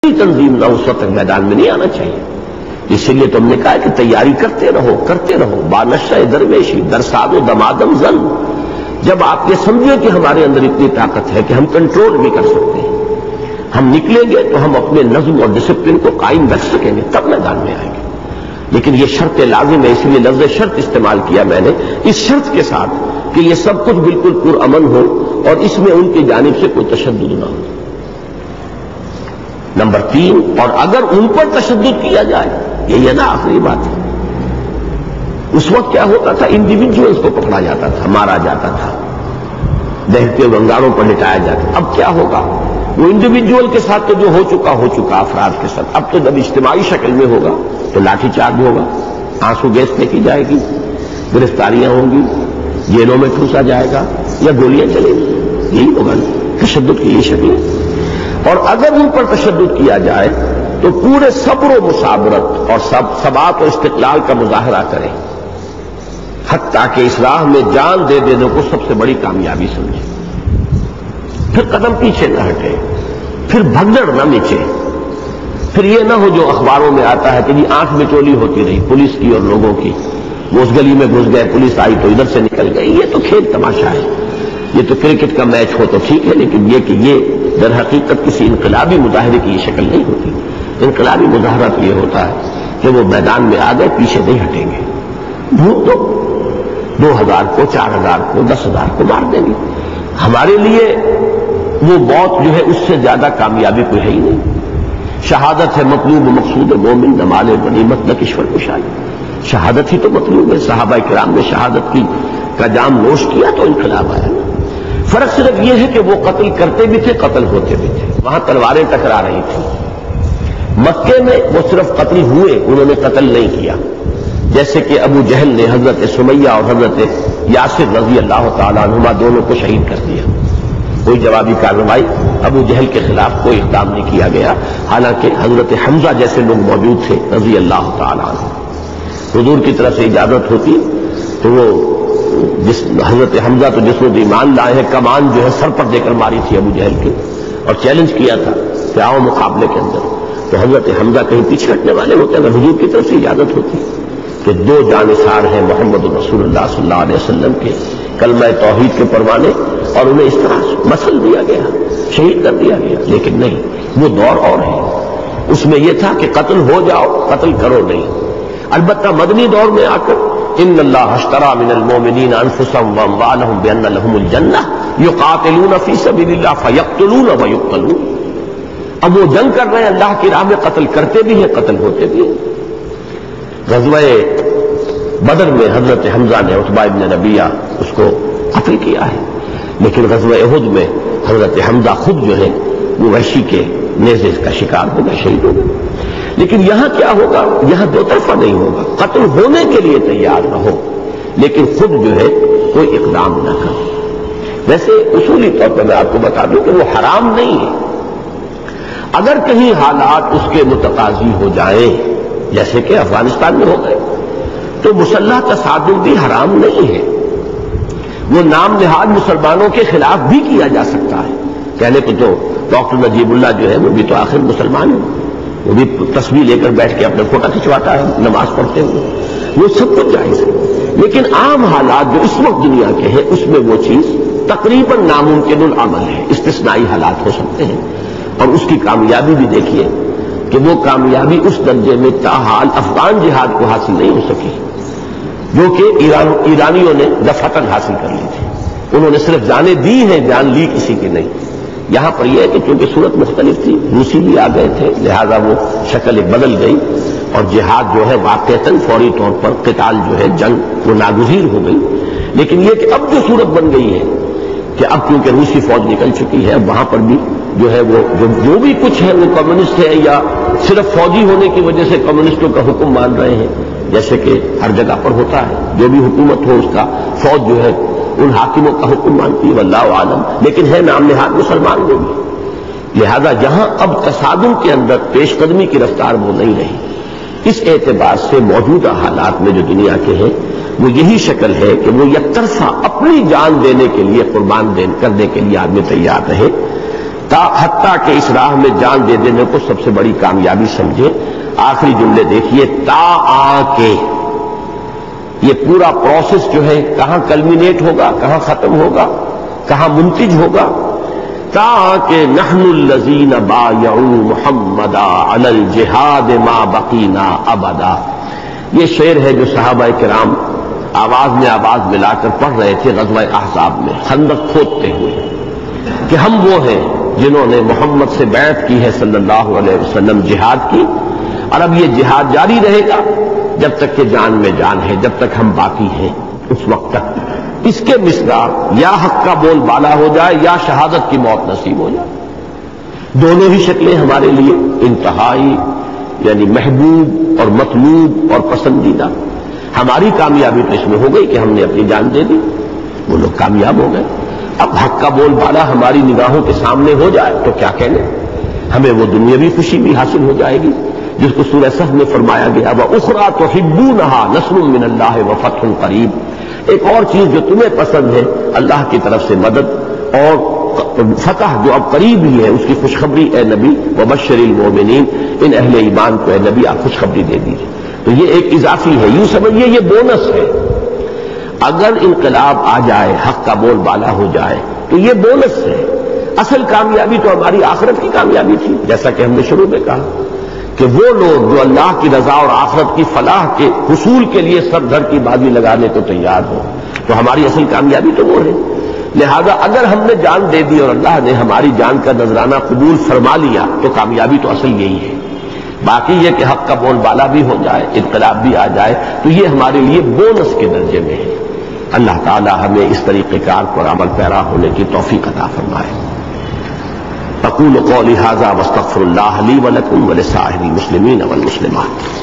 کوئی تنظیم نہ اس وقت میدان میں نہیں آنا چاہیے. اسی لیے تم نے کہا کہ تیاری کرتے رہو بانشہ درویشی درساد و دمادم زن. جب آپ یہ سمجھیں کہ ہمارے اندر اتنی طاقت ہے کہ ہم کنٹرول بھی کر سکتے ہیں, ہم نکلیں گے تو ہم اپنے نظم اور ڈسپلن کو قائم رکھ سکیں گے, تب میدان میں آئیں گے. لیکن یہ شرط لازم ہے, اس لیے لفظ شرط استعمال کیا میں نے, اس شرط کے ساتھ کہ یہ سب کچھ بالکل پرامن ہو اور اس میں ان کی جانب سے کوئی تشدد نہ ہو. نمبر 3, اور اگر ان پر تشدد کیا جائے, یہی ہے نا آخری بات ہے. اس وقت کیا ہوتا تھا, انڈیویجولز کو پکڑا جاتا تھا, مارا جاتا تھا, دہتے انگاروں پر لٹایا جاتا. اب کیا ہوگا, وہ انڈیویجول کے ساتھ تو جو ہو چکا افراد کے ساتھ, اب تو جب اجتماعی شکل میں ہوگا تو لاٹھی چارج ہوگا, آنسو گیس پھینکی جائے گی, گرفتاریاں ہوں گی, جیلوں میں ٹھوسا جائے گا یا گولیاں چلیں گی. یہی ہوگا تشدد کی یہ شکل ہے. اور اگر ان پر تشدد کیا جائے تو پورے صبر و مصابرت اور ثبات و استقلال کا مظاہرہ کریں, حتیٰ کہ اس راہ میں جان دے دینے کو سب سے بڑی کامیابی سمجھیں. پھر قدم پیچھے نہ ہٹے, پھر بھگدڑ نہ مچے, پھر یہ نہ ہو جو اخباروں میں آتا ہے کہ جی آنکھ مچولی ہوتی رہی پولیس کی اور لوگوں کی, وہ اس گلی میں گھس گئے, پولیس آئی تو ادھر سے نکل گئی. یہ تو کھیل تماشا ہے, یہ تو کرکٹ کا میچ ہو تو ٹھیک ہے, لیکن یہ کہ یہ در حقیقت کسی انقلابی مظاہرے کی یہ شکل نہیں ہوتی. انقلابی مظاہرہ تو یہ ہوتا ہے کہ وہ میدان میں آ گئے, پیچھے نہیں ہٹیں گے. بھوک تو 2000 کو 4000 کو 10,000 کو مار دیں گے. ہمارے لیے وہ موت جو ہے اس سے زیادہ کامیابی کوئی ہے ہی نہیں. شہادت ہے مطلوب و مقصود مومن, نہ مال غنیمت نہ کشور کشائی. شہادت ہی تو مطلوب ہے. صحابہ کرام نے شہادت کا جام نوش کیا تو انقلاب آیا. فرق صرف یہ ہے کہ وہ قتل کرتے بھی تھے, قتل ہوتے بھی تھے. وہاں تلواریں ٹکرا رہی تھیں. مکے میں وہ صرف قتل ہوئے, انہوں نے قتل نہیں کیا. جیسے کہ ابو جہل نے حضرت سمیہ اور حضرت یاسر رضی اللہ تعالیٰ عنہما دونوں کو شہید کر دیا. کوئی جوابی کارروائی ابو جہل کے خلاف کوئی اقدام نہیں کیا گیا, حالانکہ حضرت حمزہ جیسے لوگ موجود تھے رضی اللہ تعالیٰ عنہ. حضور کی طرف سے اجازت ہوتی تو وہ حضرت حمزہ تو جس وقت ایمان لائے ہیں, کمان جو ہے سر پر دے کر ماری تھی ابو جہل کے, اور چیلنج کیا تھا کہ آؤ مقابلے کے اندر. تو حضرت حمزہ کہیں پیچھے ہٹنے والے ہوتے, اگر حضور کی طرف سے اجازت ہوتی کہ 2 جانثار ہیں محمد رسول اللہ صلی اللہ علیہ وسلم کے, کلمہ توحید کے پروانے, اور انہیں اس طرح مسل دیا گیا, شہید کر دیا گیا. لیکن نہیں, وہ دور اور ہے. اس میں یہ تھا کہ قتل ہو جاؤ, قتل کرو نہیں. البتہ مدنی دور میں آ کر ان اللہ اشترى من المؤمنین انفسهم واموالهم بان لهم الجنہ یقاتلون فی سبیل اللہ فیقتلون ویقتلون. اب وہ جنگ کر رہے ہیں اللہ کی راہ میں, قتل کرتے بھی ہیں, قتل ہوتے بھی ہیں. غزوہ بدر میں حضرت حمزہ نے عتبہ ابن ربیعہ اس کو قتل کیا ہے, لیکن غزوہ احد میں حضرت حمزہ خود جو ہے وہ وحشی کے نیزے کا شکار ہو گئے, شہید ہو گئے. لیکن یہاں کیا ہوگا, یہاں دو طرفہ نہیں ہوگا. قتل ہونے کے لیے تیار رہو, لیکن خود جو ہے کوئی اقدام نہ کرو. ویسے اصولی طور پر میں آپ کو بتا دوں کہ وہ حرام نہیں ہے. اگر کہیں حالات اس کے متقاضی ہو جائیں, جیسے کہ افغانستان میں ہو گئے, تو مسلح تصادم بھی حرام نہیں ہے. وہ نام نہاد مسلمانوں کے خلاف بھی کیا جا سکتا ہے. کہنے کو تو ڈاکٹر نجیب اللہ جو ہے وہ بھی تو آخر مسلمان ہے, وہ بھی تصویر لے کر بیٹھ کے اپنے فوٹو کھنچواتا ہے نماز پڑھتے ہوئے, وہ سب کچھ جائز ہے. لیکن عام حالات جو اس وقت دنیا کے ہیں اس میں وہ چیز تقریباً ناممکن العمل ہے. استثنائی حالات ہو سکتے ہیں, اور اس کی کامیابی بھی دیکھیے کہ وہ کامیابی اس درجے میں تاحال افغان جہاد کو حاصل نہیں ہو سکی جو کہ ایرانیوں نے دفعتاً حاصل کر لی تھی. انہوں نے صرف جانیں دی ہیں, جان لی کسی کی نہیں. یہاں پر یہ ہے کہ چونکہ صورت مختلف تھی, روسی بھی آ گئے تھے, لہذا وہ شکل بدل گئی, اور جہاد جو ہے واقعتاً فوری طور پر قتال جو ہے جنگ وہ ناگزیر ہو گئی. لیکن یہ کہ اب جو صورت بن گئی ہے کہ اب کیونکہ روسی فوج نکل چکی ہے, وہاں پر بھی جو ہے وہ جو بھی کچھ ہے وہ کمیونسٹ ہے, یا صرف فوجی ہونے کی وجہ سے کمیونسٹوں کا حکم مان رہے ہیں, جیسے کہ ہر جگہ پر ہوتا ہے. جو بھی حکومت ہو اس کا فوج جو ہے ان حاکموں کا حکم مانتی ہے, واللہ عالم. لیکن ہے نام نہاد مسلمان لوگ, لہذا یہاں اب تصادم کے اندر پیش قدمی کی رفتار وہ نہیں رہی. اس اعتبار سے موجودہ حالات میں جو دنیا کے ہیں وہ یہی شکل ہے کہ وہ یک طرفہ اپنی جان دینے کے لیے, قربان کرنے کے لیے آدمی تیار رہے, حتیٰ کہ اس راہ میں جان دے دینے کو سب سے بڑی کامیابی سمجھے. آخری جملے دیکھیے، تا آ کے. یہ پورا پروسیس جو ہے کہاں کلمینیٹ ہوگا، کہاں ختم ہوگا، کہاں منتج ہوگا؟ تا کہ نحن الذین بایعوا محمدا علی الجہاد ما بقینا ابدا. یہ شعر ہے جو صحابہ کرام آواز میں آواز ملا کر پڑھ رہے تھے غزوہ احزاب میں خندق کھودتے ہوئے، کہ ہم وہ ہیں جنہوں نے محمد سے بیعت کی ہے صلی اللہ علیہ وسلم، جہاد کی، اور اب یہ جہاد جاری رہے گا جب تک کہ جان میں جان ہے، جب تک ہم باقی ہیں اس وقت تک. اس کے مصداق یا حق کا بول بالا ہو جائے یا شہادت کی موت نصیب ہو جائے. دونوں ہی شکلیں ہمارے لیے انتہائی یعنی محبوب اور مطلوب اور پسندیدہ. ہماری کامیابی تو اس میں ہو گئی کہ ہم نے اپنی جان دے دی، وہ لوگ کامیاب ہو گئے. اب حق کا بول بالا ہماری نگاہوں کے سامنے ہو جائے تو کیا کہنے، ہمیں وہ دنیاوی خوشی بھی حاصل ہو جائے گی جس کو سورہ صف میں فرمایا گیا وَأُخْرَىٰ تُحِبُّونَهَا نَصْرٌ مِّنَ اللَّهِ وَفَتْحٌ قَرِيبٌ. ایک اور چیز جو تمہیں پسند ہے، اللہ کی طرف سے مدد اور فتح جو اب قریب ہی ہے، اس کی خوشخبری اے نبی. وَبَشِّرِ الْمُؤْمِنِينَ، ان اہل ایمان کو اے نبی آپ خوشخبری دے دیجیے. تو یہ ایک اضافی ہے، یوں سمجھیے یہ بونس ہے. اگر انقلاب آ جائے، حق کا بول بالا ہو جائے تو یہ بونس ہے. اصل کامیابی تو ہماری آخرت کی کامیابی تھی، جیسا کہ ہم نے شروع میں کہا کہ وہ لوگ جو اللہ کی رضا اور آخرت کی فلاح کے حصول کے لیے سر دھڑ کی بازی لگانے کو تیار ہو، تو ہماری اصل کامیابی تو وہ ہے. لہذا اگر ہم نے جان دے دی اور اللہ نے ہماری جان کا نذرانہ قبول فرما لیا تو کامیابی تو اصل یہی ہے. باقی یہ کہ حق کا بول بالا بھی ہو جائے، انقلاب بھی آ جائے تو یہ ہمارے لیے بونس کے درجے میں ہے. اللہ تعالی ہمیں اس طریقہ کار پر عمل پیرا ہونے کی توفیق عطا فرمائے. اقول قولی ھذا واستغفر اللہ لی ولکم ولسائر المسلمین والمسلمات.